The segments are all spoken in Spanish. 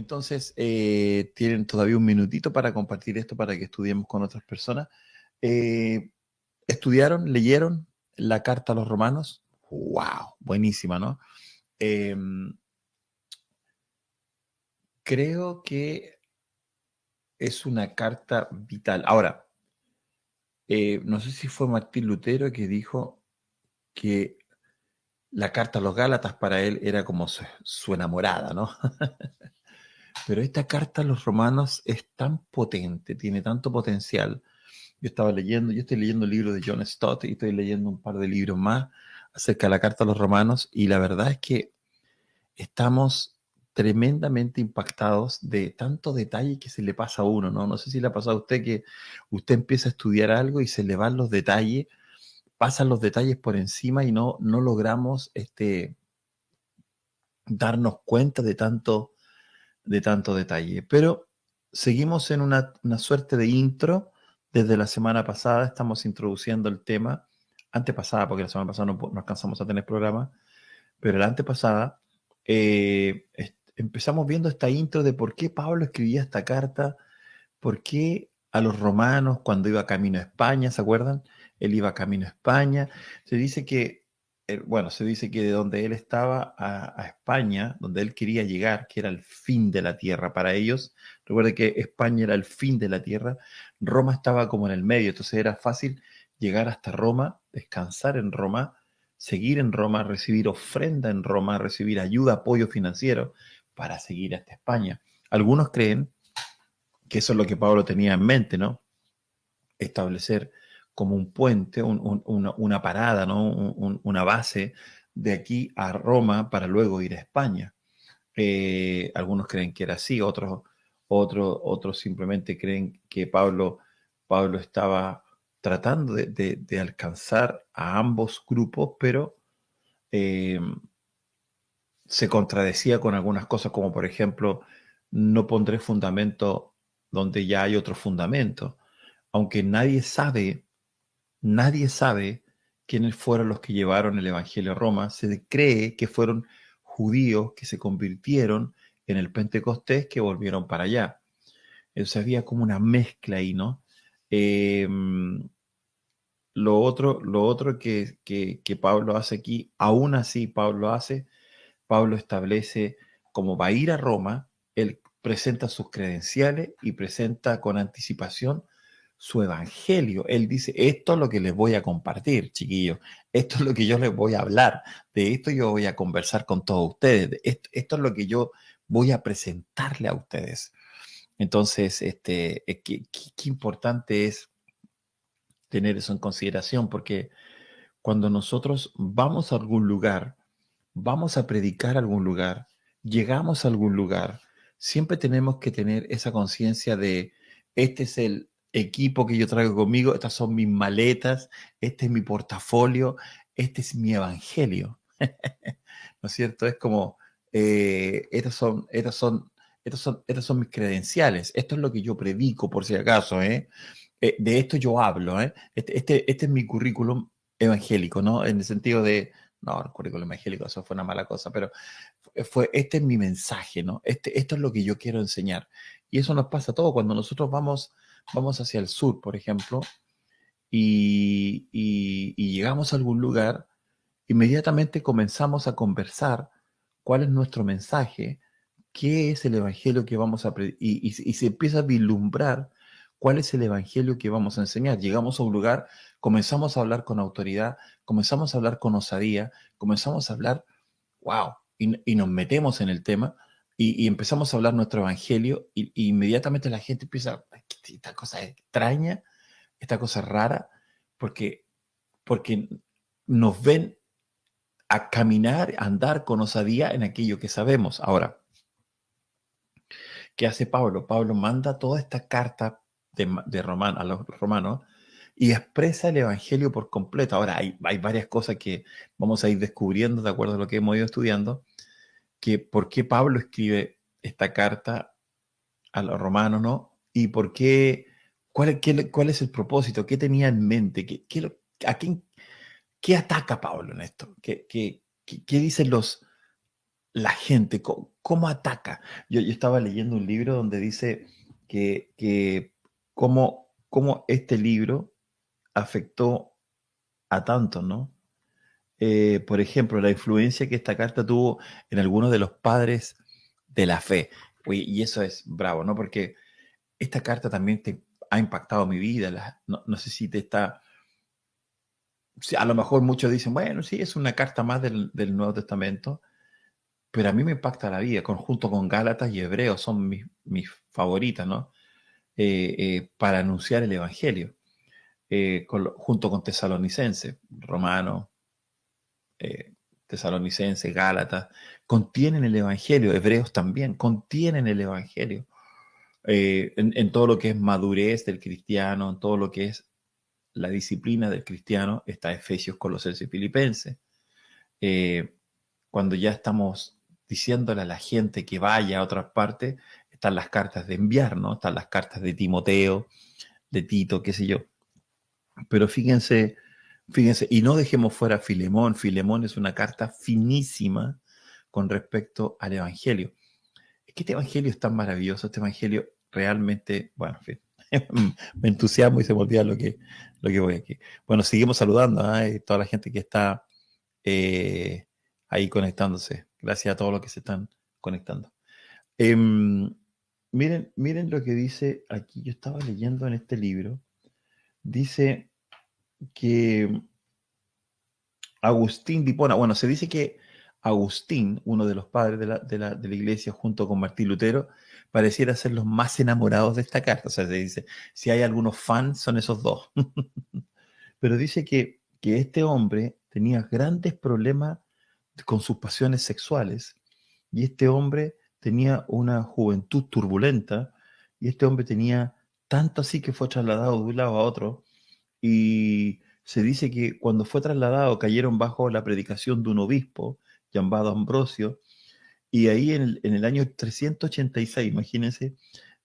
Entonces, tienen todavía un minutito para compartir esto para que estudiemos con otras personas. Eh, ¿Estudiaron, leyeron la carta a los romanos? ¡Wow! Buenísima, ¿no? Eh, Creo que es una carta vital. Ahora, no sé si fue Martín Lutero que dijo que la carta a los Gálatas para él era como su enamorada, ¿no? Pero esta carta a los romanos es tan potente, tiene tanto potencial. Yo estoy leyendo el libro de John Stott y estoy leyendo un par de libros más acerca de la carta a los romanos y la verdad es que estamos tremendamente impactados de tanto detalle que se le pasa a uno, ¿no? No sé si le ha pasado a usted que usted empieza a estudiar algo y se le van los detalles, pasan los detalles por encima y no logramos darnos cuenta de tanto detalle. Pero seguimos en una suerte de intro. Desde la semana pasada estamos introduciendo el tema, antepasada, porque la semana pasada no alcanzamos a tener programa, pero la antepasada empezamos viendo esta intro de por qué Pablo escribía esta carta, por qué a los romanos cuando iba camino a España, ¿se acuerdan? Él iba camino a España. Se dice que se dice que de donde él estaba a España, donde él quería llegar, que era el fin de la tierra para ellos. Recuerde que España era el fin de la tierra, Roma estaba como en el medio, entonces era fácil llegar hasta Roma, descansar en Roma, seguir en Roma, recibir ofrenda en Roma, recibir ayuda, apoyo financiero para seguir hasta España. Algunos creen que eso es lo que Pablo tenía en mente, ¿no? Establecer como un puente, una parada, ¿no? Una base de aquí a Roma para luego ir a España. Algunos creen que era así, otros simplemente creen que Pablo estaba tratando de alcanzar a ambos grupos, pero eh, se contradecía con algunas cosas, como por ejemplo, no pondré fundamento donde ya hay otro fundamento, aunque nadie sabe quiénes fueron los que llevaron el Evangelio a Roma. Se cree que fueron judíos que se convirtieron en el Pentecostés que volvieron para allá. Entonces había como una mezcla ahí, ¿no? Eh, lo otro que Pablo hace aquí, aún así Pablo establece como va a ir a Roma, él presenta sus credenciales y presenta con anticipación su evangelio. Él dice, esto es lo que les voy a compartir, chiquillos. Esto es lo que yo les voy a hablar. De esto yo voy a conversar con todos ustedes. Esto es lo que yo voy a presentarle a ustedes. Entonces, qué importante es tener eso en consideración, porque cuando nosotros vamos a algún lugar, vamos a predicar a algún lugar, llegamos a algún lugar, siempre tenemos que tener esa conciencia de, este es el equipo que yo traigo conmigo, estas son mis maletas, este es mi portafolio, este es mi evangelio. ¿No es cierto? Es como, estos son mis credenciales, esto es lo que yo predico, por si acaso, ¿eh? De esto yo hablo, ¿eh? Este es mi currículum evangélico, ¿no? En el sentido de, no, el currículum evangélico, eso fue una mala cosa, pero este es mi mensaje, ¿no? Esto es lo que yo quiero enseñar. Y eso nos pasa a todos cuando nosotros vamos hacia el sur, por ejemplo, y llegamos a algún lugar, inmediatamente comenzamos a conversar cuál es nuestro mensaje, qué es el evangelio que vamos a predicar, y se empieza a vislumbrar cuál es el evangelio que vamos a enseñar. Llegamos a un lugar, comenzamos a hablar con autoridad, comenzamos a hablar con osadía, comenzamos a hablar, wow, y nos metemos en el tema y empezamos a hablar nuestro evangelio y inmediatamente la gente empieza, esta cosa extraña, esta cosa rara, porque nos ven a caminar, a andar con osadía en aquello que sabemos. Ahora, ¿qué hace Pablo? Pablo manda toda esta carta a los romanos y expresa el evangelio por completo. Ahora, hay varias cosas que vamos a ir descubriendo de acuerdo a lo que hemos ido estudiando, que por qué Pablo escribe esta carta a los romanos, ¿no? Y por qué, cuál es el propósito, qué tenía en mente, a quién, qué ataca Pablo en esto, qué dicen la gente, cómo ataca. Yo estaba leyendo un libro donde dice que cómo este libro afectó a tantos, ¿no? Por ejemplo, la influencia que esta carta tuvo en algunos de los padres de la fe. Oye, y eso es bravo, ¿no? Porque esta carta también te ha impactado mi vida. No sé si te está... A lo mejor muchos dicen, bueno, sí, es una carta más del Nuevo Testamento, pero a mí me impacta la vida, junto con Gálatas y Hebreos, son mis favoritas, ¿no? Para anunciar el Evangelio, junto con Tesalonicense, Romano, eh, Tesalonicense, Gálatas, contienen el Evangelio, Hebreos también, contienen el Evangelio, en todo lo que es madurez del cristiano, en todo lo que es la disciplina del cristiano, está Efesios, Colosenses y Filipenses. Cuando ya estamos diciéndole a la gente que vaya a otras partes, están las cartas de enviar, ¿no? Están las cartas de Timoteo, de Tito, qué sé yo. Pero fíjense, y no dejemos fuera a Filemón. Filemón es una carta finísima con respecto al Evangelio. Es que este Evangelio es tan maravilloso, este Evangelio realmente, bueno, en fin, me entusiasmo y se me olvida lo que voy aquí. Bueno, seguimos saludando a toda la gente que está ahí conectándose. Gracias a todos los que se están conectando. Miren lo que dice aquí. Yo estaba leyendo en este libro. Dice que Agustín de Hipona, bueno, se dice que Agustín, uno de los padres de la iglesia, junto con Martín Lutero, pareciera ser los más enamorados de esta carta. O sea, se dice, si hay algunos fans, son esos dos. Pero dice que este hombre tenía grandes problemas con sus pasiones sexuales, y este hombre tenía una juventud turbulenta, y este hombre tenía tanto así que fue trasladado de un lado a otro, y se dice que cuando fue trasladado cayeron bajo la predicación de un obispo llamado Ambrosio, y ahí en el año 386, imagínense,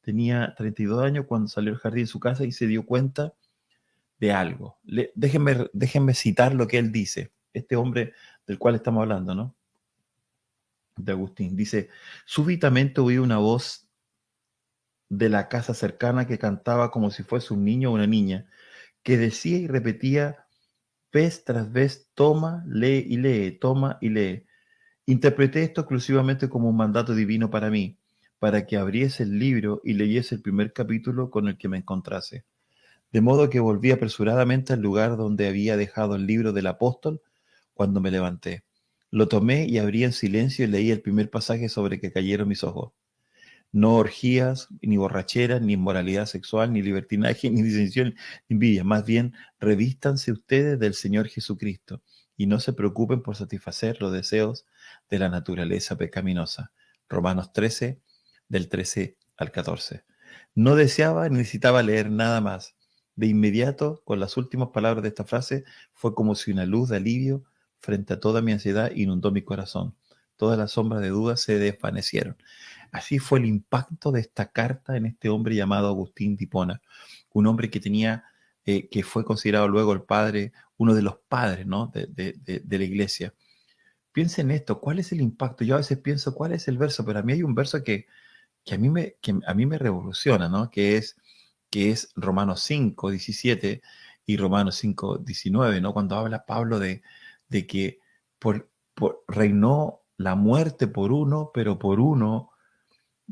tenía 32 años cuando salió al jardín de su casa y se dio cuenta de algo. Déjenme citar lo que él dice, este hombre del cual estamos hablando, ¿no? De Agustín. Dice, súbitamente oí una voz de la casa cercana que cantaba como si fuese un niño o una niña, que decía y repetía vez tras vez, toma, lee y lee, toma y lee. Interpreté esto exclusivamente como un mandato divino para mí, para que abriese el libro y leyese el primer capítulo con el que me encontrase. De modo que volví apresuradamente al lugar donde había dejado el libro del apóstol cuando me levanté. Lo tomé y abrí en silencio y leí el primer pasaje sobre que cayeron mis ojos. No orgías, ni borracheras, ni inmoralidad sexual, ni libertinaje, ni disensión, ni envidia. Más bien, revístanse ustedes del Señor Jesucristo y no se preocupen por satisfacer los deseos de la naturaleza pecaminosa. Romanos 13, del 13 al 14. No deseaba ni necesitaba leer nada más. De inmediato, con las últimas palabras de esta frase, fue como si una luz de alivio frente a toda mi ansiedad inundó mi corazón. Todas las sombras de duda se desvanecieron. Así fue el impacto de esta carta en este hombre llamado Agustín de Hipona, un hombre que tenía, que fue considerado luego el padre, uno de los padres, ¿no? de la iglesia. Piensen en esto, ¿cuál es el impacto? Yo a veces pienso, ¿cuál es el verso? Pero a mí hay un verso que a mí me revoluciona, ¿no? Que es Romanos 5, 17 y Romanos 5, 19, ¿no? Cuando habla Pablo de que reinó la muerte por uno, pero por uno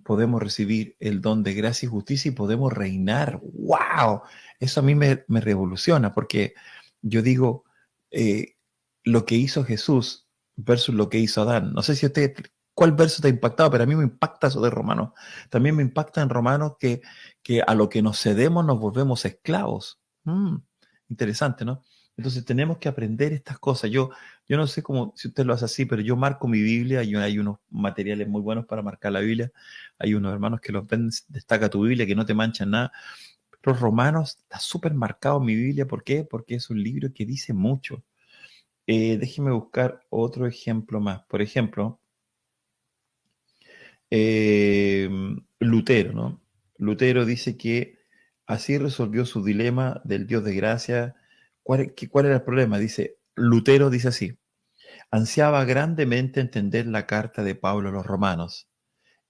podemos recibir el don de gracia y justicia y podemos reinar. ¡Wow! Eso a mí me revoluciona porque yo digo, eh, lo que hizo Jesús versus lo que hizo Adán. No sé si usted, cuál verso te ha impactado, pero a mí me impacta eso de Romanos. También me impacta en Romanos que a lo que nos cedemos nos volvemos esclavos. Interesante, ¿no? Entonces tenemos que aprender estas cosas. Yo no sé cómo, si usted lo hace así, pero yo marco mi Biblia y hay unos materiales muy buenos para marcar la Biblia. Hay unos hermanos que los ven, destaca tu Biblia, que no te manchan nada. Los Romanos está súper marcado en mi Biblia. ¿Por qué? Porque es un libro que dice mucho. Déjeme buscar otro ejemplo más. Por ejemplo, eh, Lutero, ¿no? Lutero dice que así resolvió su dilema del Dios de gracia. ¿Cuál era el problema? Dice, Lutero dice así. Ansiaba grandemente entender la carta de Pablo a los romanos,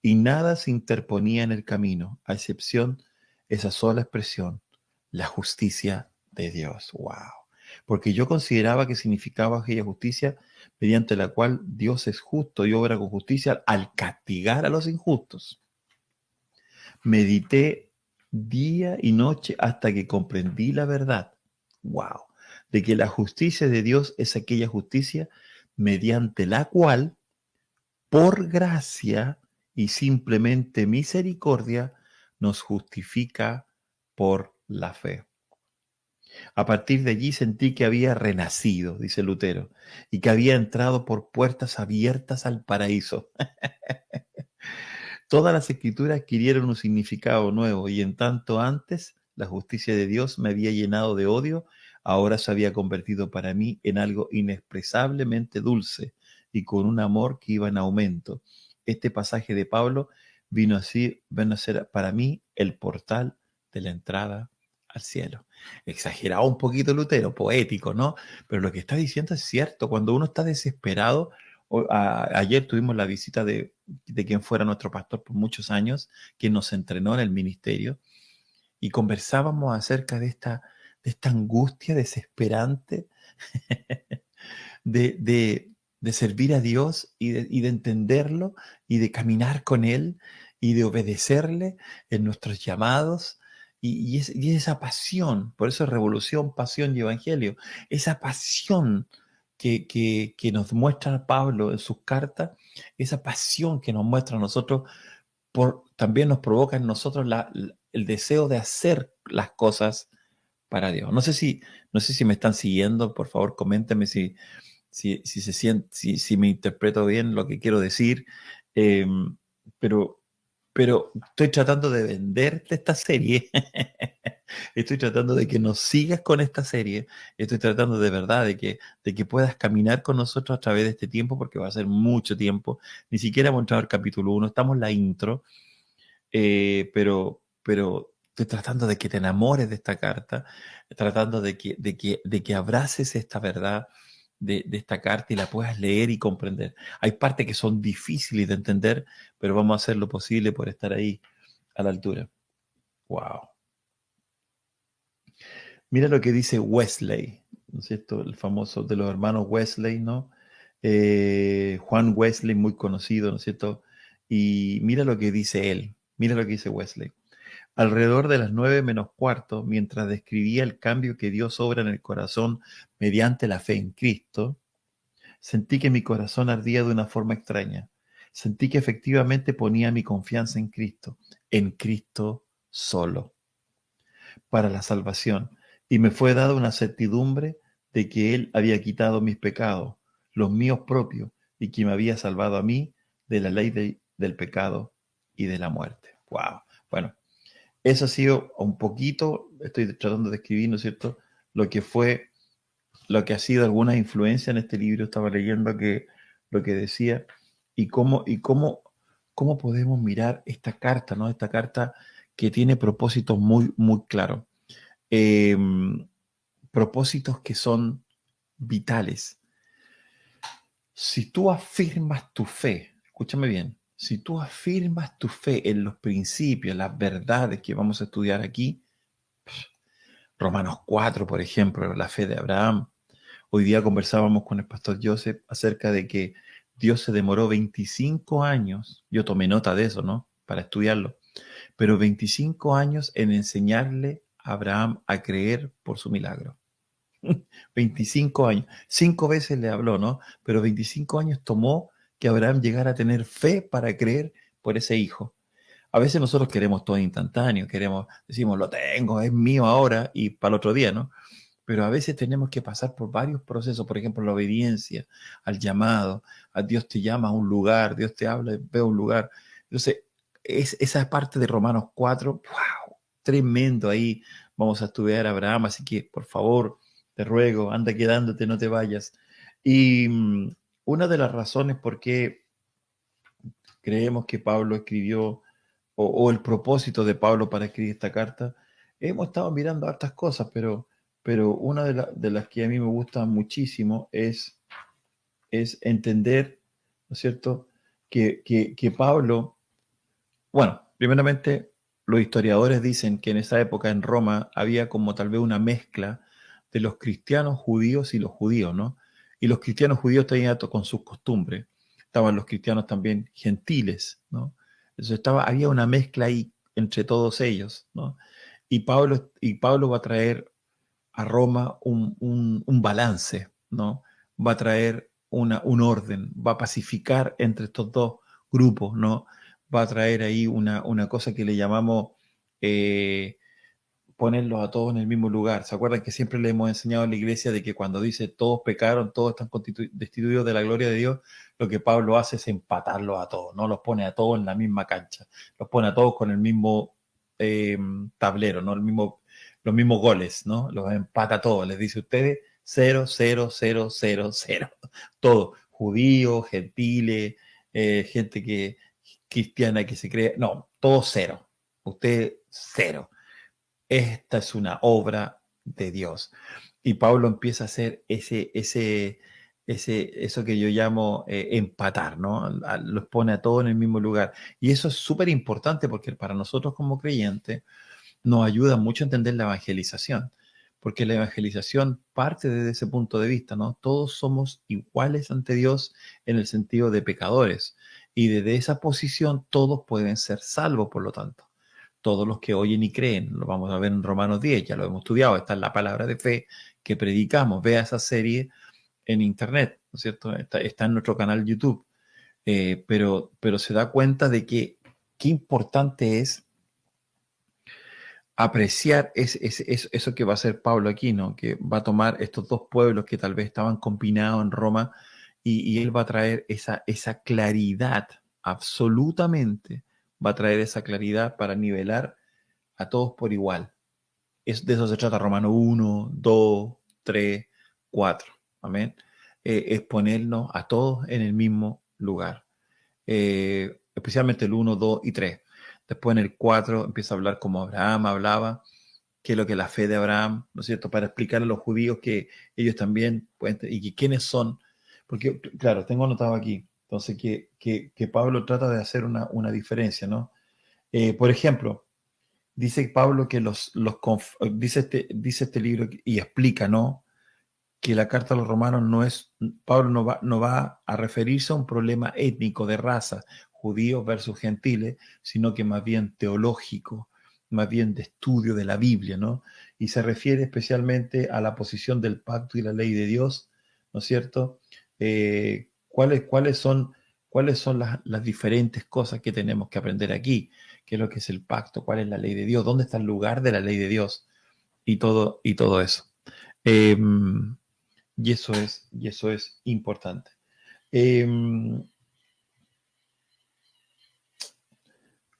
y nada se interponía en el camino, a excepción esa sola expresión, la justicia de Dios. ¡Wow! Porque yo consideraba que significaba aquella justicia mediante la cual Dios es justo y obra con justicia al castigar a los injustos. Medité día y noche hasta que comprendí la verdad. ¡Wow! De que la justicia de Dios es aquella justicia mediante la cual, por gracia y simplemente misericordia, nos justifica por la fe. A partir de allí sentí que había renacido, dice Lutero, y que había entrado por puertas abiertas al paraíso. Todas las escrituras adquirieron un significado nuevo y en tanto antes la justicia de Dios me había llenado de odio, ahora se había convertido para mí en algo inexpresablemente dulce y con un amor que iba en aumento. Este pasaje de Pablo vino a ser para mí el portal de la entrada al cielo. Exagerado un poquito Lutero, poético, ¿no? Pero lo que está diciendo es cierto. Cuando uno está desesperado, ayer tuvimos la visita de quien fuera nuestro pastor por muchos años, quien nos entrenó en el ministerio, y conversábamos acerca de esta angustia desesperante de servir a Dios y de entenderlo y de caminar con Él y de obedecerle en nuestros llamados. Y esa pasión, por eso es revolución, pasión y evangelio, esa pasión que nos muestra Pablo en sus cartas, esa pasión que nos muestra a nosotros, también nos provoca en nosotros el deseo de hacer las cosas para Dios. No sé si me están siguiendo, por favor, coméntenme si me interpreto bien lo que quiero decir, eh, pero, pero estoy tratando de venderte esta serie, estoy tratando de que nos sigas con esta serie, estoy tratando de verdad de que puedas caminar con nosotros a través de este tiempo, porque va a ser mucho tiempo, ni siquiera hemos entrado al capítulo 1, estamos en la intro, pero estoy tratando de que te enamores de esta carta, tratando de que abraces esta verdad de esta carta y la puedas leer y comprender. Hay partes que son difíciles de entender, pero vamos a hacer lo posible por estar ahí a la altura. Wow. Mira lo que dice Wesley, ¿no es cierto? El famoso de los hermanos Wesley, ¿no? Juan Wesley, muy conocido, ¿no es cierto? Y mira lo que dice él, mira lo que dice Wesley. Alrededor de las 9:15, mientras describía el cambio que Dios obra en el corazón mediante la fe en Cristo, sentí que mi corazón ardía de una forma extraña. Sentí que efectivamente ponía mi confianza en Cristo solo, para la salvación, y me fue dada una certidumbre de que Él había quitado mis pecados, los míos propios, y que me había salvado a mí de la ley del pecado y de la muerte. Wow. Bueno, eso ha sido un poquito, estoy tratando de escribir, ¿no es cierto?, lo que ha sido alguna influencia en este libro. Estaba leyendo lo que decía y cómo podemos mirar esta carta, ¿no? Esta carta que tiene propósitos muy, muy claros. Eh, Propósitos que son vitales. Si tú afirmas tu fe, escúchame bien, si tú afirmas tu fe en los principios, las verdades que vamos a estudiar aquí, Romanos 4, por ejemplo, la fe de Abraham. Hoy día conversábamos con el pastor Joseph acerca de que Dios se demoró 25 años, yo tomé nota de eso, ¿no? Para estudiarlo, pero 25 años en enseñarle a Abraham a creer por su milagro. 25 años, 5 veces le habló, ¿no? Pero 25 años tomó que Abraham llegara a tener fe para creer por ese hijo. A veces nosotros queremos todo instantáneo, decimos, lo tengo, es mío ahora y para el otro día, ¿no? Pero a veces tenemos que pasar por varios procesos, por ejemplo, la obediencia al llamado, a Dios te llama a un lugar, Dios te habla, ve a un lugar. Entonces, esa parte de Romanos 4, wow, tremendo ahí. Vamos a estudiar a Abraham, así que por favor, te ruego, anda quedándote, no te vayas. Y una de las razones por qué creemos que Pablo escribió, o el propósito de Pablo para escribir esta carta, hemos estado mirando hartas cosas, pero una de las que a mí me gusta muchísimo es es entender, ¿no es cierto?, que Pablo, bueno, primeramente los historiadores dicen que en esa época en Roma había como tal vez una mezcla de los cristianos judíos y los judíos, ¿no? Y los cristianos judíos tenían con sus costumbres. Estaban los cristianos también gentiles, ¿no? Entonces había una mezcla ahí entre todos ellos, ¿no? Y Pablo va a traer a Roma un balance, ¿no? Va a traer un orden, va a pacificar entre estos dos grupos, ¿no? Va a traer ahí una cosa que le llamamos eh, ponerlos a todos en el mismo lugar. ¿Se acuerdan que siempre le hemos enseñado a la iglesia de que cuando dice todos pecaron, todos están destituidos de la gloria de Dios, lo que Pablo hace es empatarlos a todos, ¿no? Los pone a todos en la misma cancha, los pone a todos con el mismo tablero, ¿no? Los mismos goles, ¿no? Los empata a todos, les dice ustedes 0, 0, 0, 0, 0. Todo, judíos, gentiles, gente que cristiana que se cree, no, todo cero. Usted cero. Esta es una obra de Dios. Y Pablo empieza a hacer eso que yo llamo empatar, ¿no? Los pone a todos en el mismo lugar. Y eso es súper importante porque para nosotros como creyentes nos ayuda mucho a entender la evangelización. Porque la evangelización parte desde ese punto de vista, ¿no? Todos somos iguales ante Dios en el sentido de pecadores. Y desde esa posición todos pueden ser salvos, por lo tanto todos los que oyen y creen. Lo vamos a ver en Romanos 10, ya lo hemos estudiado. Esta es la palabra de fe que predicamos. Vea esa serie en internet, ¿no es cierto? Está en nuestro canal YouTube. Pero se da cuenta de que qué importante es apreciar eso que va a hacer Pablo aquí, ¿no? Que va a tomar estos dos pueblos que tal vez estaban combinados en Roma y él va a traer esa claridad, absolutamente, va a traer esa claridad para nivelar a todos por igual. De eso se trata Romano 1, 2, 3, 4. Amén. Es ponernos a todos en el mismo lugar. Especialmente el 1, 2 y 3. Después en el 4 empieza a hablar como Abraham hablaba, qué es lo que es la fe de Abraham, ¿no es cierto? Para explicar a los judíos que ellos también pueden, y que quiénes son. Porque, claro, tengo anotado aquí, entonces, que Pablo trata de hacer una diferencia, ¿no? Por ejemplo, dice Pablo que dice este libro y explica, ¿no? Que la carta a los romanos no es, Pablo no va a referirse a un problema étnico de raza, judíos versus gentiles, sino que más bien teológico, más bien de estudio de la Biblia, ¿no? Y se refiere especialmente a la posición del pacto y la ley de Dios, ¿no es cierto? ¿Cuáles son las diferentes cosas que tenemos que aprender aquí? ¿Qué es lo que es el pacto? ¿Cuál es la ley de Dios? ¿Dónde está el lugar de la ley de Dios? Y todo eso. Eh, y eso es importante. Eh,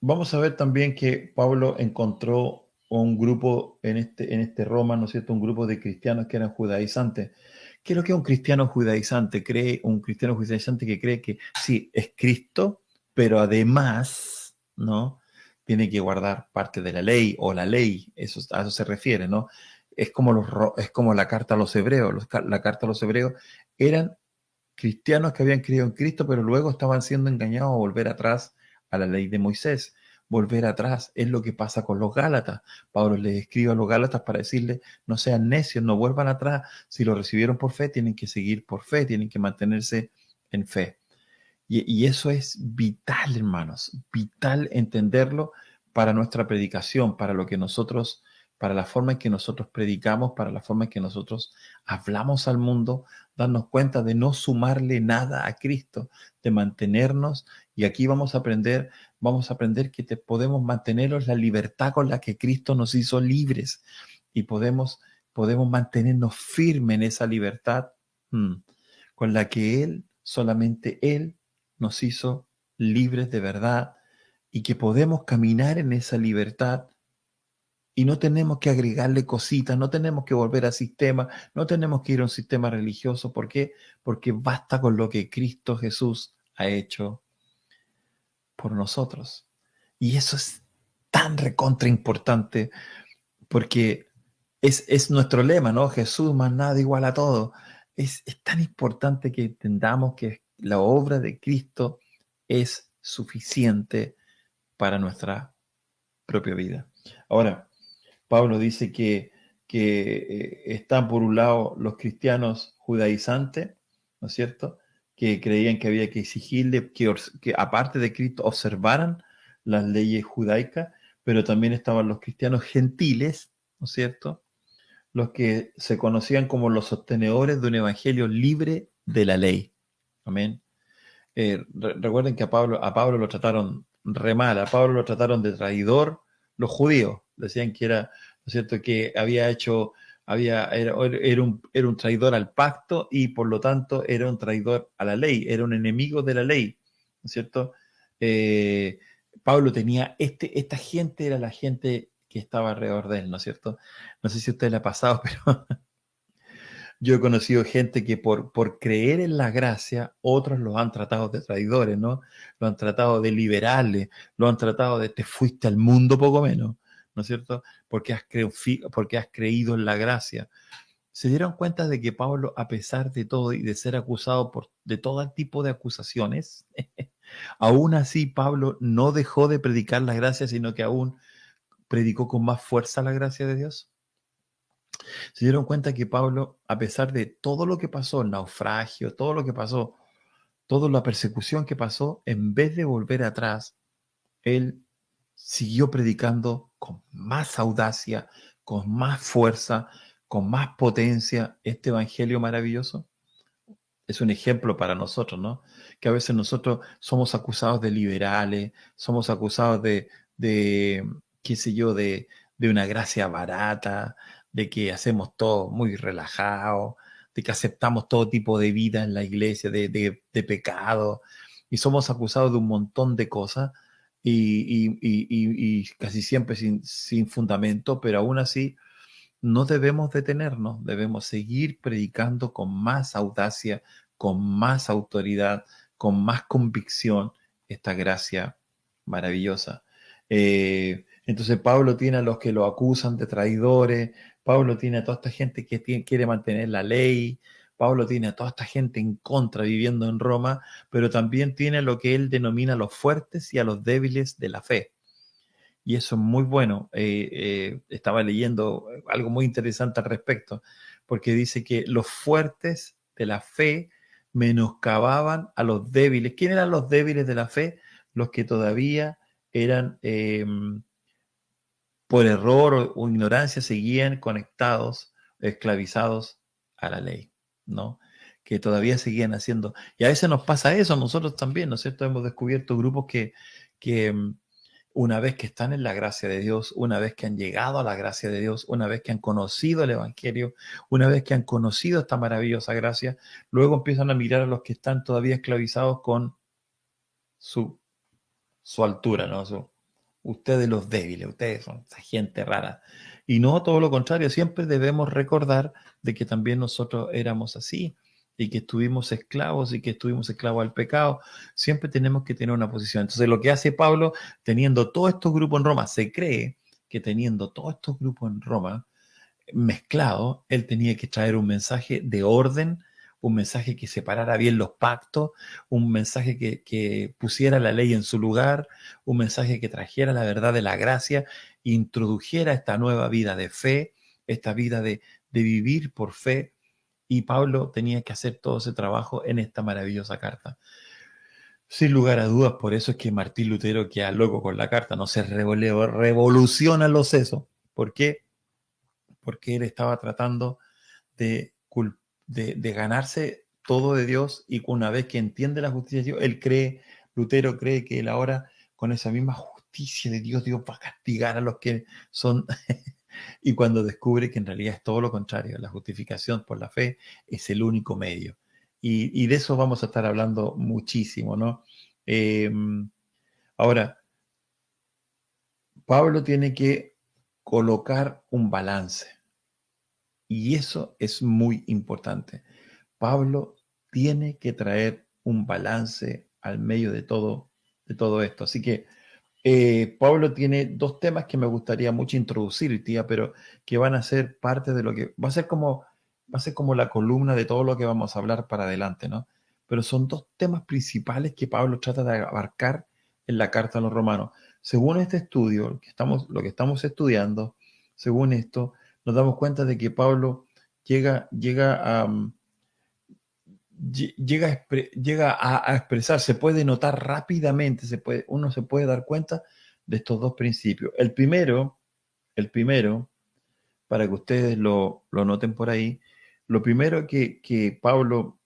Vamos a ver también que Pablo encontró un grupo en este Roma, ¿no es cierto? Un grupo de cristianos que eran judaizantes. ¿Qué es lo que es un cristiano judaizante? Un cristiano judaizante que cree que sí, es Cristo, pero además, ¿no? Tiene que guardar parte de la ley o la ley, a eso se refiere, ¿no? Es como la carta a los hebreos. La carta a los hebreos eran cristianos que habían creído en Cristo, pero luego estaban siendo engañados a volver atrás a la ley de Moisés. Volver atrás es lo que pasa con los Gálatas. Pablo les escribe a los Gálatas para decirles, no sean necios, no vuelvan atrás. Si lo recibieron por fe, tienen que seguir por fe, tienen que mantenerse en fe. Y eso es vital, hermanos, vital entenderlo para nuestra predicación, para la forma en que nosotros predicamos, para la forma en que nosotros hablamos al mundo, darnos cuenta de no sumarle nada a Cristo, de mantenernos. Y aquí vamos a aprender que podemos mantenernos la libertad con la que Cristo nos hizo libres y podemos mantenernos firmes en esa libertad con la que solamente Él nos hizo libres de verdad y que podemos caminar en esa libertad y no tenemos que agregarle cositas, no tenemos que volver al sistema, no tenemos que ir a un sistema religioso. ¿Por qué? Porque basta con lo que Cristo Jesús ha hecho por nosotros. Y eso es tan recontra importante porque es nuestro lema, ¿no? Jesús más nada igual a todo. Es tan importante que entendamos que la obra de Cristo es suficiente para nuestra propia vida. Ahora, Pablo dice que están por un lado los cristianos judaizantes, ¿no es cierto?, que creían que había que exigirle que aparte de Cristo observaran las leyes judaicas, pero también estaban los cristianos gentiles, ¿no es cierto?, los que se conocían como los sostenedores de un evangelio libre de la ley. Amén. Recuerden que a Pablo lo trataron re mal, a Pablo lo trataron de traidor los judíos, decían que era, ¿no es cierto?, que había hecho, era un traidor al pacto y por lo tanto era un traidor a la ley, era un enemigo de la ley, ¿no es cierto? Eh, Pablo tenía, esta gente era la gente que estaba alrededor de él, ¿no es cierto? No sé si a usted le ha pasado, pero yo he conocido gente que por creer en la gracia, otros los han tratado de traidores, ¿no? Lo han tratado de liberales, lo han tratado de te fuiste al mundo poco menos, ¿no es cierto? Porque has creído en la gracia. Se dieron cuenta de que Pablo, a pesar de todo y de ser acusado de todo tipo de acusaciones, aún así Pablo no dejó de predicar la gracia, sino que aún predicó con más fuerza la gracia de Dios. Se dieron cuenta que Pablo, a pesar de todo lo que pasó, el naufragio, todo lo que pasó, toda la persecución que pasó, en vez de volver atrás, él siguió predicando con más audacia, con más fuerza, con más potencia este evangelio maravilloso. Es un ejemplo para nosotros, ¿no? Que a veces nosotros somos acusados de liberales, somos acusados de qué sé yo, de una gracia barata, de que hacemos todo muy relajado, de que aceptamos todo tipo de vida en la iglesia, de pecado, y somos acusados de un montón de cosas y casi siempre sin fundamento, pero aún así no debemos detenernos, debemos seguir predicando con más audacia, con más autoridad, con más convicción esta gracia maravillosa. Entonces Pablo tiene a los que lo acusan de traidores, Pablo tiene a toda esta gente que quiere mantener la ley, Pablo tiene a toda esta gente en contra viviendo en Roma, pero también tiene a lo que él denomina los fuertes y a los débiles de la fe. Y eso es muy bueno. Estaba leyendo algo muy interesante al respecto, porque dice que los fuertes de la fe menoscababan a los débiles. ¿Quién eran los débiles de la fe? Los que todavía eran, por error o ignorancia, seguían conectados, esclavizados a la ley, ¿no? Que todavía seguían haciendo. Y a veces nos pasa eso, nosotros también, ¿no es cierto? Hemos descubierto grupos que una vez que están en la gracia de Dios, una vez que han llegado a la gracia de Dios, una vez que han conocido el Evangelio, una vez que han conocido esta maravillosa gracia, luego empiezan a mirar a los que están todavía esclavizados con su, su altura, ¿no? Ustedes los débiles, ustedes son esa gente rara. Y no todo lo contrario, siempre debemos recordar de que también nosotros éramos así y que estuvimos esclavos al pecado. Siempre tenemos que tener una posición. Entonces lo que hace Pablo, teniendo todos estos grupos en Roma, se cree que teniendo todos estos grupos en Roma mezclados, él tenía que traer un mensaje de orden, un mensaje que separara bien los pactos, un mensaje que pusiera la ley en su lugar, un mensaje que trajera la verdad de la gracia, introdujera esta nueva vida de fe, esta vida de vivir por fe. Y Pablo tenía que hacer todo ese trabajo en esta maravillosa carta. Sin lugar a dudas, por eso es que Martín Lutero queda loco con la carta, no se revoluciona los sesos. ¿Por qué? Porque él estaba tratando de, de ganarse todo de Dios y una vez que entiende la justicia de Dios, Lutero cree que él ahora con esa misma justicia de Dios, Dios va a castigar a los que son, y cuando descubre que en realidad es todo lo contrario, la justificación por la fe es el único medio. Y de eso vamos a estar hablando muchísimo, ¿no? Eh, Ahora, Pablo tiene que colocar un balance y eso es muy importante. Pablo tiene que traer un balance al medio de todo esto. Así que Pablo tiene dos temas que me gustaría mucho introducir, tía, pero que van a ser parte de lo que va a ser como va a ser como la columna de todo lo que vamos a hablar para adelante, ¿no? Pero son dos temas principales que Pablo trata de abarcar en la carta a los romanos. Según este estudio, lo que estamos estudiando, según esto, nos damos cuenta de que Pablo llega a expresar, se puede notar rápidamente, uno se puede dar cuenta de estos dos principios. El primero, para que ustedes lo noten por ahí, lo primero que Pablo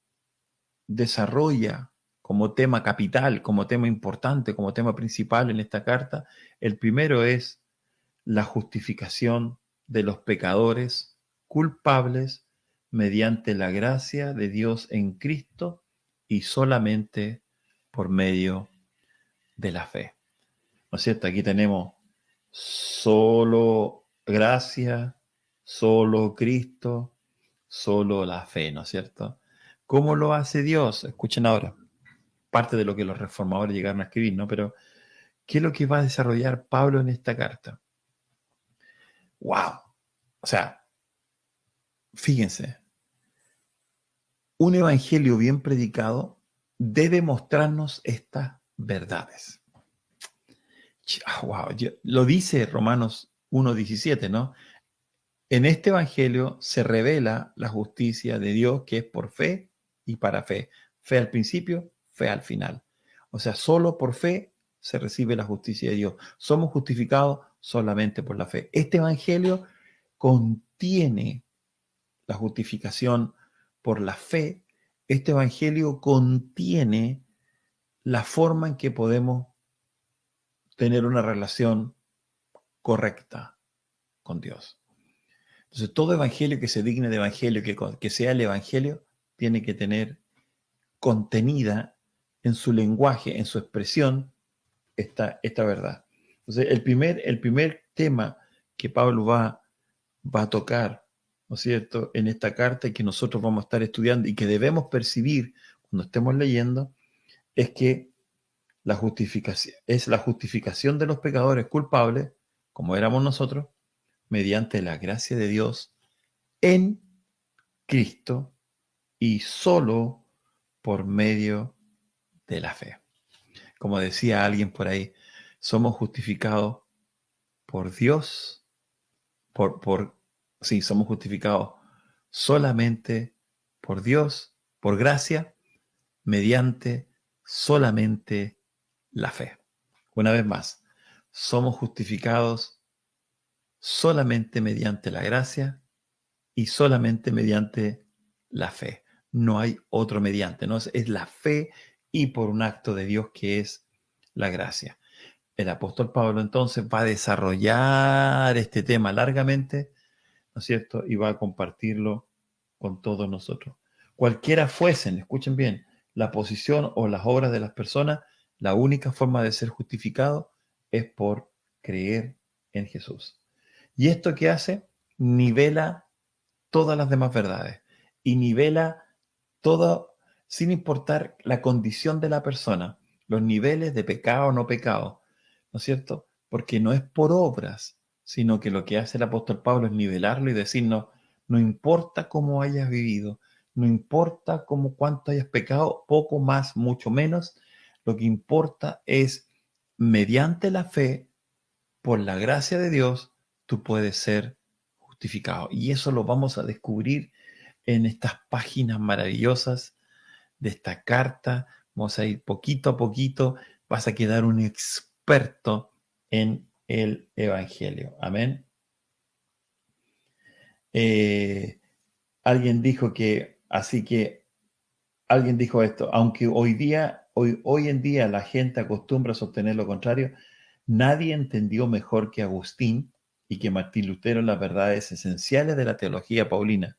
desarrolla como tema capital, como tema importante, como tema principal en esta carta, el primero es la justificación de los pecadores culpables mediante la gracia de Dios en Cristo y solamente por medio de la fe. ¿No es cierto? Aquí tenemos solo gracia, solo Cristo, solo la fe, ¿no es cierto? ¿Cómo lo hace Dios? Escuchen ahora, parte de lo que los reformadores llegaron a escribir, ¿no? Pero, ¿qué es lo que va a desarrollar Pablo en esta carta? ¡Wow! O sea, fíjense, un evangelio bien predicado debe mostrarnos estas verdades. Wow, lo dice Romanos 1:17, ¿no? En este evangelio se revela la justicia de Dios que es por fe y para fe. Fe al principio, fe al final. O sea, solo por fe se recibe la justicia de Dios. Somos justificados solamente por la fe. Este evangelio contiene la justificación por la fe. Este evangelio contiene la forma en que podemos tener una relación correcta con Dios. Entonces, todo evangelio que se digne de evangelio, que sea el evangelio, tiene que tener contenida en su lenguaje, en su expresión, esta verdad. Entonces, el primer tema que Pablo va a tocar, ¿no es cierto?, en esta carta y que nosotros vamos a estar estudiando y que debemos percibir cuando estemos leyendo, es que la justificación de los pecadores culpables, como éramos nosotros, mediante la gracia de Dios en Cristo y solo por medio de la fe. Como decía alguien por ahí, somos justificados por Dios, sí, somos justificados solamente por Dios, por gracia, mediante solamente la fe. Una vez más, somos justificados solamente mediante la gracia y solamente mediante la fe. No hay otro mediante, ¿no? Es la fe y por un acto de Dios que es la gracia. El apóstol Pablo entonces va a desarrollar este tema largamente, ¿no es cierto? Y va a compartirlo con todos nosotros. Cualquiera fuesen, escuchen bien, la posición o las obras de las personas, la única forma de ser justificado es por creer en Jesús. ¿Y esto qué hace? Nivela todas las demás verdades y nivela todo sin importar la condición de la persona, los niveles de pecado o no pecado, ¿no es cierto? Porque no es por obras, sino que lo que hace el apóstol Pablo es nivelarlo y decirnos, no importa cómo hayas vivido, no importa cuánto hayas pecado, poco más, mucho menos, lo que importa es, mediante la fe, por la gracia de Dios, tú puedes ser justificado. Y eso lo vamos a descubrir en estas páginas maravillosas de esta carta. Vamos a ir poquito a poquito. Vas a quedar un experto en el Evangelio. Amén. Alguien dijo alguien dijo esto, aunque hoy en día la gente acostumbra a sostener lo contrario, nadie entendió mejor que Agustín y que Martín Lutero las verdades esenciales de la teología paulina,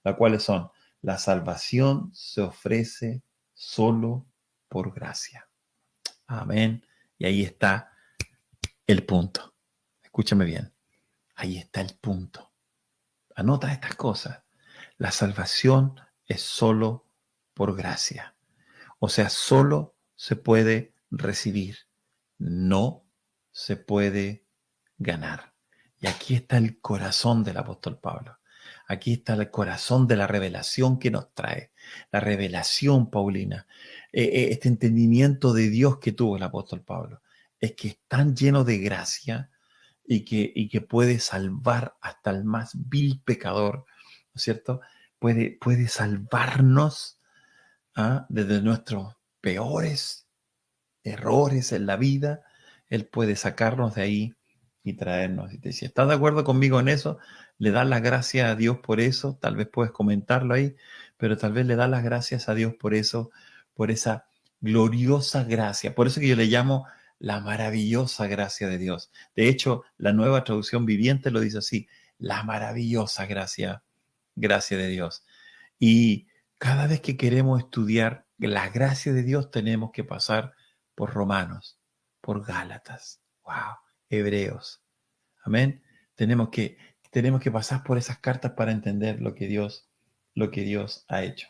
las cuales son: la salvación se ofrece solo por gracia. Amén. Y ahí está el punto. Escúchame bien. Ahí está el punto. Anota estas cosas. La salvación es solo por gracia. O sea, solo se puede recibir, no se puede ganar. Y aquí está el corazón del apóstol Pablo. Aquí está el corazón de la revelación que nos trae. La revelación, Paulina. Este entendimiento de Dios que tuvo el apóstol Pablo. Es que es tan lleno de gracia y que puede salvar hasta el más vil pecador, ¿no es cierto? Puede salvarnos, desde nuestros peores errores en la vida. Él puede sacarnos de ahí y traernos. Y si estás de acuerdo conmigo en eso, le das las gracias a Dios por eso. Tal vez puedes comentarlo ahí, pero tal vez le das las gracias a Dios por eso, por esa gloriosa gracia. Por eso que yo le llamo la maravillosa gracia de Dios. De hecho, la Nueva Traducción Viviente lo dice así: la maravillosa gracia de Dios. Y cada vez que queremos estudiar la gracia de Dios, tenemos que pasar por Romanos, por Gálatas, wow, Hebreos. Amén. Tenemos que, tenemos que pasar por esas cartas para entender lo que Dios ha hecho.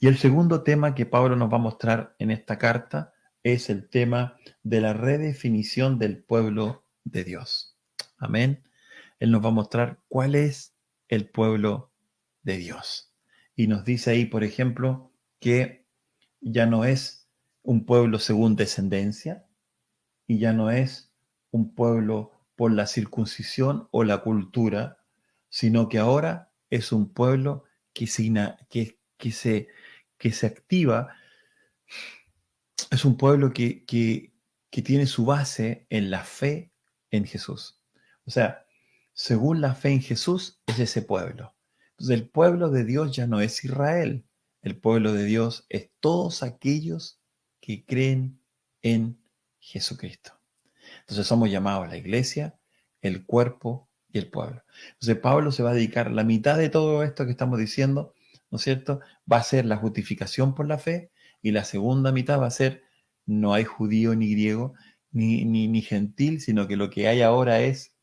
Y el segundo tema que Pablo nos va a mostrar en esta carta es el tema de la redefinición del pueblo de Dios. Amén. Él nos va a mostrar cuál es el pueblo de Dios. Y nos dice ahí, por ejemplo, que ya no es un pueblo según descendencia y ya no es un pueblo por la circuncisión o la cultura, sino que ahora es un pueblo que que se activa, es un pueblo que tiene su base en la fe en Jesús. O sea, según la fe en Jesús es ese pueblo. Entonces el pueblo de Dios ya no es Israel. El pueblo de Dios es todos aquellos que creen en Jesucristo. Entonces somos llamados la iglesia, el cuerpo y el pueblo. Entonces Pablo se va a dedicar la mitad de todo esto que estamos diciendo, ¿no es cierto? Va a ser la justificación por la fe, y la segunda mitad va a ser: no hay judío ni griego ni gentil, sino que lo que hay ahora es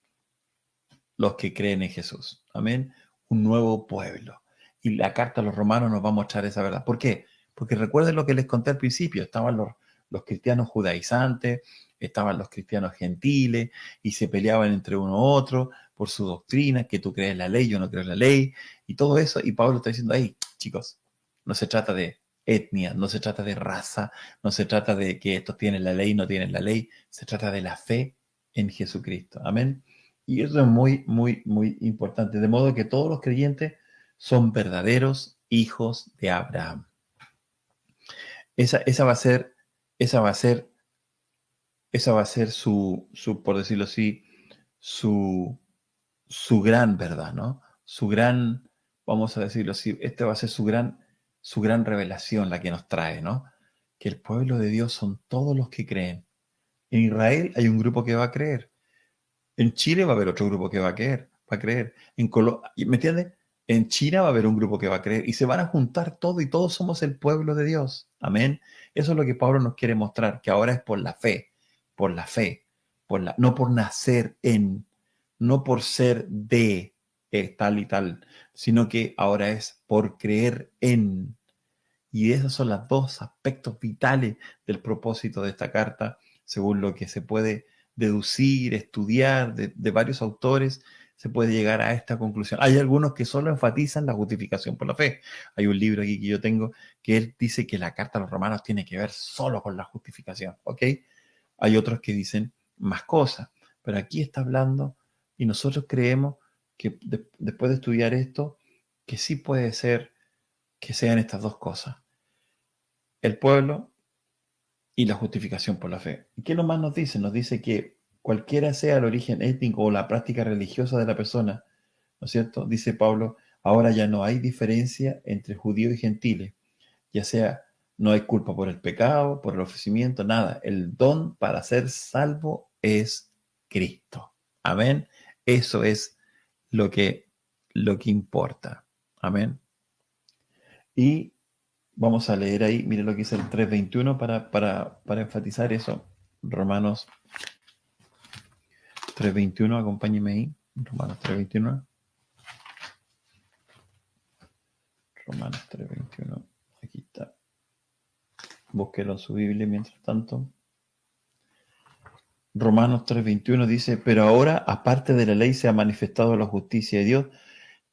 los que creen en Jesús. Amén. Un nuevo pueblo. Y la carta a los romanos nos va a mostrar esa verdad. ¿Por qué? Porque recuerden lo que les conté al principio. Estaban los cristianos judaizantes, estaban los cristianos gentiles, y se peleaban entre uno u otro por su doctrina, que tú crees en la ley, yo no creo en la ley, y todo eso. Y Pablo está diciendo: ahí, chicos, no se trata de etnia, no se trata de raza, no se trata de que estos tienen la ley, no tienen la ley, se trata de la fe en Jesucristo. Amén. Y eso es muy, muy, muy importante. De modo que todos los creyentes son verdaderos hijos de Abraham. Esa va a ser, esa va a ser, esa va a ser por decirlo así, su, su gran verdad, ¿no? Su gran, vamos a decirlo así, esta va a ser su gran revelación, la que nos trae, ¿no? Que el pueblo de Dios son todos los que creen. En Israel hay un grupo que va a creer. En Chile va a haber otro grupo que va a creer. ¿Me entiendes? En China va a haber un grupo que va a creer y se van a juntar todos y todos somos el pueblo de Dios. Amén. Eso es lo que Pablo nos quiere mostrar, que ahora es por la fe, no por nacer en, no por ser de tal y tal, sino que ahora es por creer en. Y esos son los dos aspectos vitales del propósito de esta carta, según lo que se puede deducir, estudiar de varios autores. Se puede llegar a esta conclusión. Hay algunos que solo enfatizan la justificación por la fe. Hay un libro aquí que yo tengo que él dice que la carta a los romanos tiene que ver solo con la justificación, ¿ok? Hay otros que dicen más cosas, pero aquí está hablando, y nosotros creemos que después de estudiar esto, que sí puede ser que sean estas dos cosas: el pueblo y la justificación por la fe. ¿Y qué más nos dice? Nos dice que cualquiera sea el origen étnico o la práctica religiosa de la persona, ¿no es cierto? Dice Pablo: ahora ya no hay diferencia entre judíos y gentiles, ya sea, no hay culpa por el pecado, por el ofrecimiento, nada. El don para ser salvo es Cristo. Amén. Eso es lo lo que importa. Amén. Y vamos a leer ahí, mire lo que dice el 3:21 para enfatizar eso. Romanos 3:21, acompáñeme ahí. Romanos 3:21. Romanos 3:21. Aquí está. Búsquelo en su Biblia mientras tanto. Romanos 3:21 dice, pero ahora, aparte de la ley, se ha manifestado la justicia de Dios,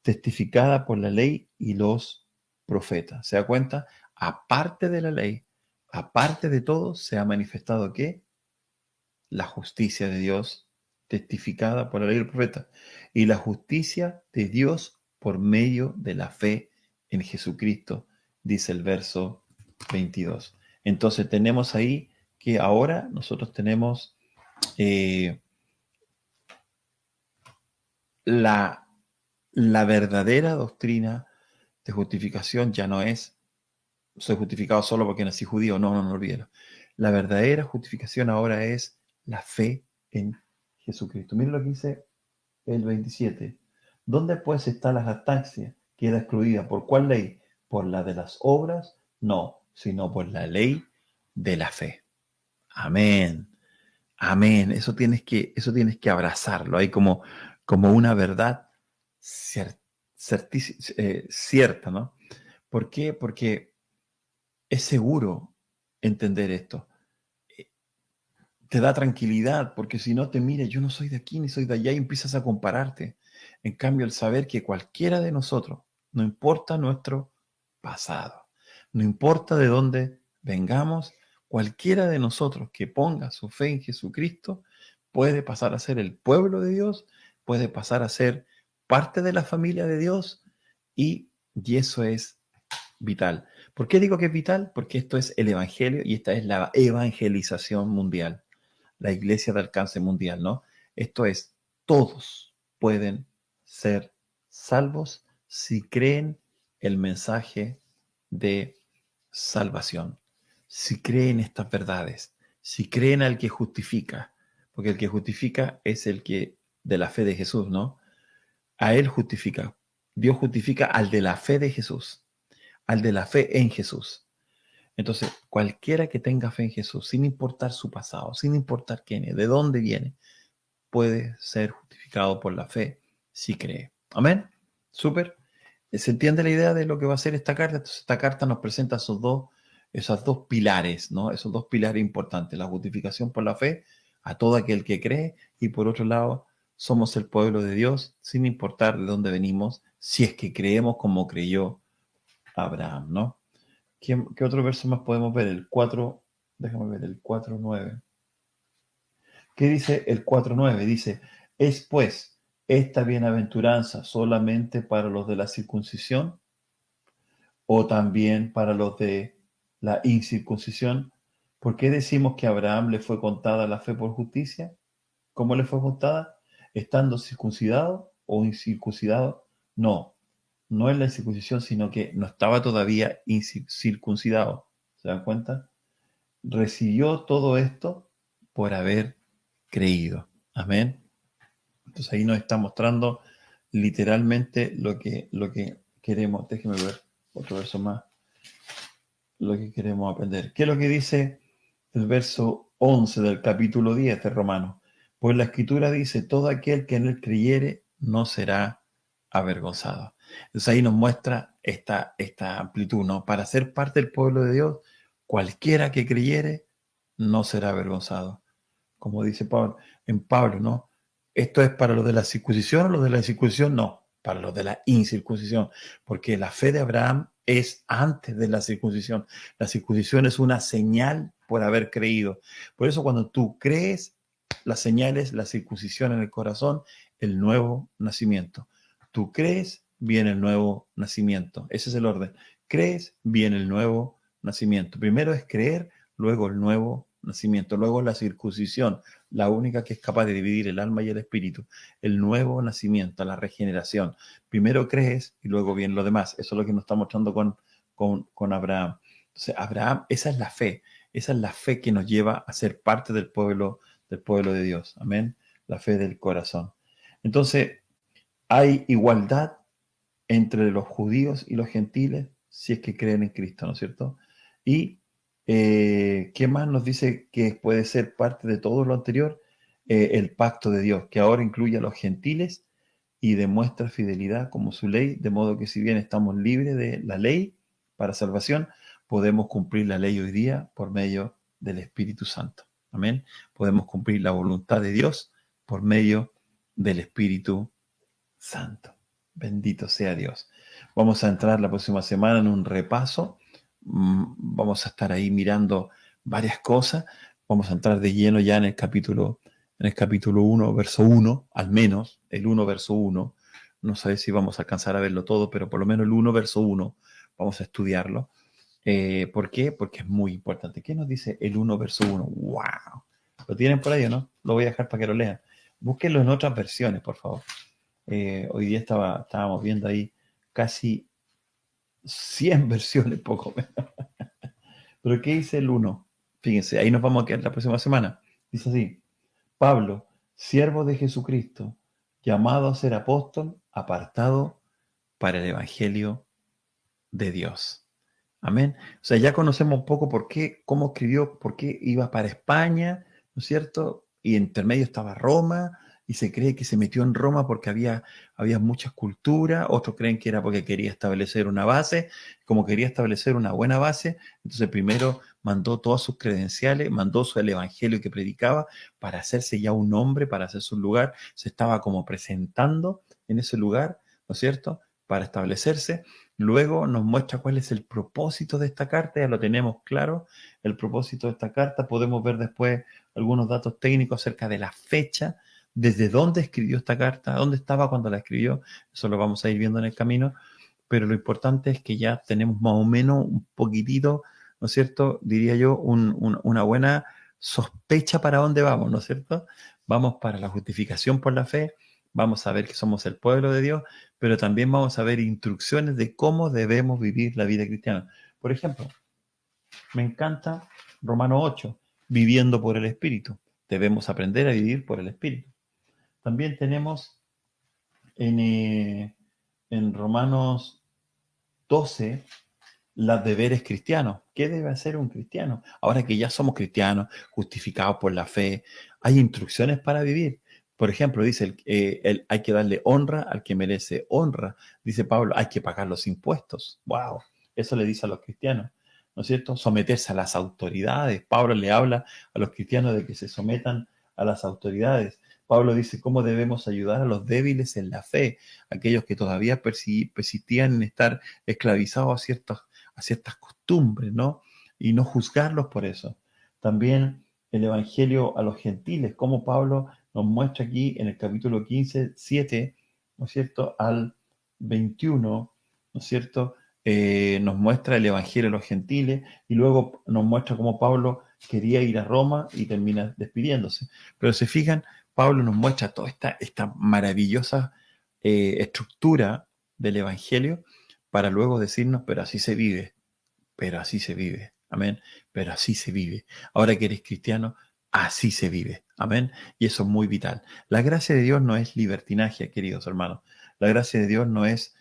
testificada por la ley y los profetas. ¿Se da cuenta? Aparte de la ley, aparte de todo, se ha manifestado ¿qué? La justicia de Dios, testificada por la ley y los profetas. Y la justicia de Dios por medio de la fe en Jesucristo, dice el verso 22. Entonces tenemos ahí que ahora nosotros tenemos eh, la, la verdadera doctrina de justificación ya no es soy justificado solo porque nací judío. No, no, no olvídalo. La verdadera justificación ahora es la fe en Jesucristo. Miren lo que dice el 27. ¿Dónde pues está la jactancia? Queda excluida. ¿Por cuál ley? ¿Por la de las obras? No, sino por la ley de la fe. Amén. Amén. Eso tienes que abrazarlo. Hay como una verdad cierta, ¿no? ¿Por qué? Porque es seguro entender esto. Te da tranquilidad, porque si no te mires, yo no soy de aquí ni soy de allá y empiezas a compararte. En cambio, el saber que cualquiera de nosotros, no importa nuestro pasado, no importa de dónde vengamos, cualquiera de nosotros que ponga su fe en Jesucristo puede pasar a ser el pueblo de Dios, puede pasar a ser parte de la familia de Dios y eso es vital. ¿Por qué digo que es vital? Porque esto es el Evangelio y esta es la evangelización mundial, la iglesia de alcance mundial, ¿no? Esto es, todos pueden ser salvos si creen el mensaje de salvación, si creen estas verdades, si creen al que justifica, porque el que justifica es el que de la fe de Jesús, ¿no? A él justifica. Dios justifica al de la fe de Jesús, al de la fe en Jesús. Entonces, cualquiera que tenga fe en Jesús, sin importar su pasado, sin importar quién es, de dónde viene, puede ser justificado por la fe si cree. Amén. Súper. ¿Se entiende la idea de lo que va a ser esta carta? Entonces, esta carta nos presenta esos dos pilares, ¿no? Esos dos pilares importantes, la justificación por la fe a todo aquel que cree y por otro lado, somos el pueblo de Dios sin importar de dónde venimos, si es que creemos como creyó Abraham, ¿no? ¿Qué otro verso más podemos ver? El 4, déjame ver, el 4:9. ¿Qué dice el 4:9? Dice, ¿es pues esta bienaventuranza solamente para los de la circuncisión o también para los de la incircuncisión? ¿Por qué decimos que a Abraham le fue contada la fe por justicia? ¿Cómo le fue contada? ¿Estando circuncidado o incircuncidado? No, no es la incircuncisión, sino que no estaba todavía circuncidado. ¿Se dan cuenta? Recibió todo esto por haber creído. Amén. Entonces ahí nos está mostrando literalmente lo que queremos. Déjeme ver otro verso más. Lo que queremos aprender. ¿Qué es lo que dice el verso 11 del capítulo 10 de Romanos? Pues la escritura dice, todo aquel que en él creyere no será avergonzado. Entonces ahí nos muestra esta amplitud, ¿no? Para ser parte del pueblo de Dios, cualquiera que creyere no será avergonzado. Como dice Pablo, en Pablo, ¿no? Esto es para los de la circuncisión o los de la incircuncisión, no, para los de la incircuncisión, porque la fe de Abraham es antes de la circuncisión. La circuncisión es una señal por haber creído. Por eso cuando tú crees, la señal es la circuncisión en el corazón, el nuevo nacimiento. Tú crees, viene el nuevo nacimiento. Ese es el orden. Crees, viene el nuevo nacimiento. Primero es creer, luego el nuevo nacimiento, luego la circuncisión, la única que es capaz de dividir el alma y el espíritu, el nuevo nacimiento, la regeneración. Primero crees y luego viene lo demás. Eso es lo que nos está mostrando con Abraham. Entonces, Abraham, esa es la fe que nos lleva a ser parte del pueblo de Dios. Amén. La fe del corazón. Entonces, hay igualdad entre los judíos y los gentiles si es que creen en Cristo, ¿no es cierto? Y ¿qué más nos dice que puede ser parte de todo lo anterior? El pacto de Dios, que ahora incluye a los gentiles y demuestra fidelidad como su ley, de modo que si bien estamos libres de la ley para salvación, podemos cumplir la ley hoy día por medio del Espíritu Santo. Amén. Podemos cumplir la voluntad de Dios por medio del Espíritu Santo. Bendito sea Dios. Vamos a entrar la próxima semana en un repaso. Vamos a estar ahí mirando varias cosas. Vamos a entrar de lleno ya en el capítulo 1, verso 1, al menos el 1, verso 1. No sé si vamos a alcanzar a verlo todo, pero por lo menos el 1, verso 1 vamos a estudiarlo. ¿Por qué? Porque es muy importante. ¿Qué nos dice el 1, verso 1? ¡Wow! ¿Lo tienen por ahí o no? Lo voy a dejar para que lo lean. Búsquenlo en otras versiones, por favor. Hoy día estábamos viendo ahí casi 100 versiones, poco menos. Pero ¿qué dice el 1? Fíjense, ahí nos vamos a quedar la próxima semana. Dice así: Pablo, siervo de Jesucristo, llamado a ser apóstol, apartado para el Evangelio de Dios. Amén. O sea, ya conocemos un poco por qué, cómo escribió, por qué iba para España, ¿no es cierto? Y entre medio estaba Roma, y se cree que se metió en Roma porque había muchas culturas, otros creen que era porque quería establecer una base, como quería establecer una buena base, entonces primero mandó todas sus credenciales, mandó el evangelio que predicaba para hacerse ya un nombre, para hacerse un lugar, se estaba como presentando en ese lugar, ¿no es cierto? Para establecerse. Luego nos muestra cuál es el propósito de esta carta, ya lo tenemos claro, el propósito de esta carta. Podemos ver después algunos datos técnicos acerca de la fecha, desde dónde escribió esta carta, dónde estaba cuando la escribió, eso lo vamos a ir viendo en el camino, pero lo importante es que ya tenemos más o menos un poquitito, ¿no es cierto? Diría yo, una buena sospecha para dónde vamos, ¿no es cierto? Vamos para la justificación por la fe, vamos a ver que somos el pueblo de Dios, pero también vamos a ver instrucciones de cómo debemos vivir la vida cristiana. Por ejemplo, me encanta Romano 8, viviendo por el Espíritu. Debemos aprender a vivir por el Espíritu. También tenemos en Romanos 12 los deberes cristianos. ¿Qué debe hacer un cristiano? Ahora que ya somos cristianos, justificados por la fe, hay instrucciones para vivir. Por ejemplo, dice, hay que darle honra al que merece honra. Dice Pablo, hay que pagar los impuestos. ¡Wow! Eso le dice a los cristianos, ¿no es cierto? Someterse a las autoridades. Pablo le habla a los cristianos de que se sometan a las autoridades. Pablo dice cómo debemos ayudar a los débiles en la fe, aquellos que todavía persistían en estar esclavizados a ciertas costumbres, ¿no? Y no juzgarlos por eso. También el Evangelio a los gentiles, como Pablo nos muestra aquí en el capítulo 15, 7, ¿no es cierto?, al 21, ¿no es cierto?, nos muestra el Evangelio a los gentiles y luego nos muestra cómo Pablo quería ir a Roma y termina despidiéndose. Pero se fijan, Pablo nos muestra toda esta maravillosa estructura del Evangelio para luego decirnos, pero así se vive, pero así se vive, amén, pero así se vive. Ahora que eres cristiano, así se vive, amén, y eso es muy vital. La gracia de Dios no es libertinaje, queridos hermanos, la gracia de Dios no es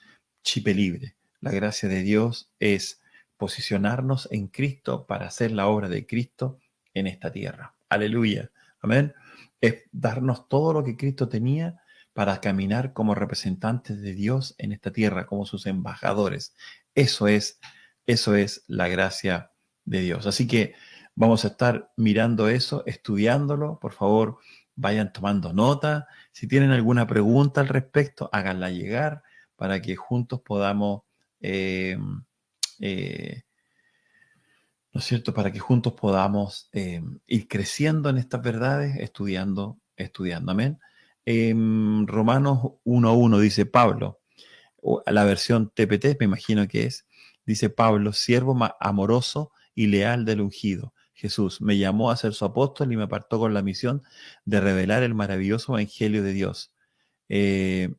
chipe libre, la gracia de Dios es posicionarnos en Cristo para hacer la obra de Cristo en esta tierra. Aleluya, amén. Es darnos todo lo que Cristo tenía para caminar como representantes de Dios en esta tierra, como sus embajadores. Eso es la gracia de Dios. Así que vamos a estar mirando eso, estudiándolo. Por favor, vayan tomando nota. Si tienen alguna pregunta al respecto, háganla llegar para que juntos podamos, eh, eh, ¿no es cierto? Para que juntos podamos ir creciendo en estas verdades, estudiando. Amén. Romanos 1:1 dice Pablo, la versión TPT, me imagino que es, dice Pablo, siervo amoroso y leal del ungido. Jesús me llamó a ser su apóstol y me apartó con la misión de revelar el maravilloso evangelio de Dios.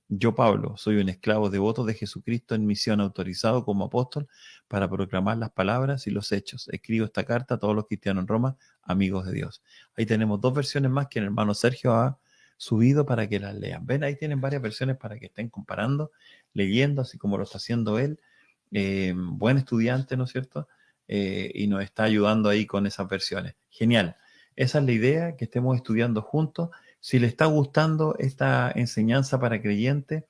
Yo, Pablo, soy un esclavo devoto de Jesucristo en misión, autorizado como apóstol para proclamar las palabras y los hechos. Escribo esta carta a todos los cristianos en Roma, amigos de Dios. Ahí tenemos dos versiones más que el hermano Sergio ha subido para que las lean. Ven, ahí tienen varias versiones para que estén comparando, leyendo, así como lo está haciendo él. Buen estudiante, ¿no es cierto? Y nos está ayudando ahí con esas versiones. Genial. Esa es la idea, que estemos estudiando juntos. Si le está gustando esta enseñanza para creyentes,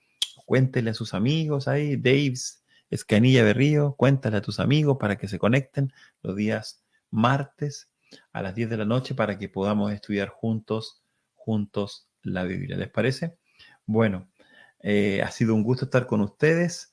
cuéntele a sus amigos ahí, Dave's Escanilla Berrío, cuéntale a tus amigos para que se conecten los días martes a las 10 de la noche para que podamos estudiar juntos la Biblia. ¿Les parece? Bueno, ha sido un gusto estar con ustedes.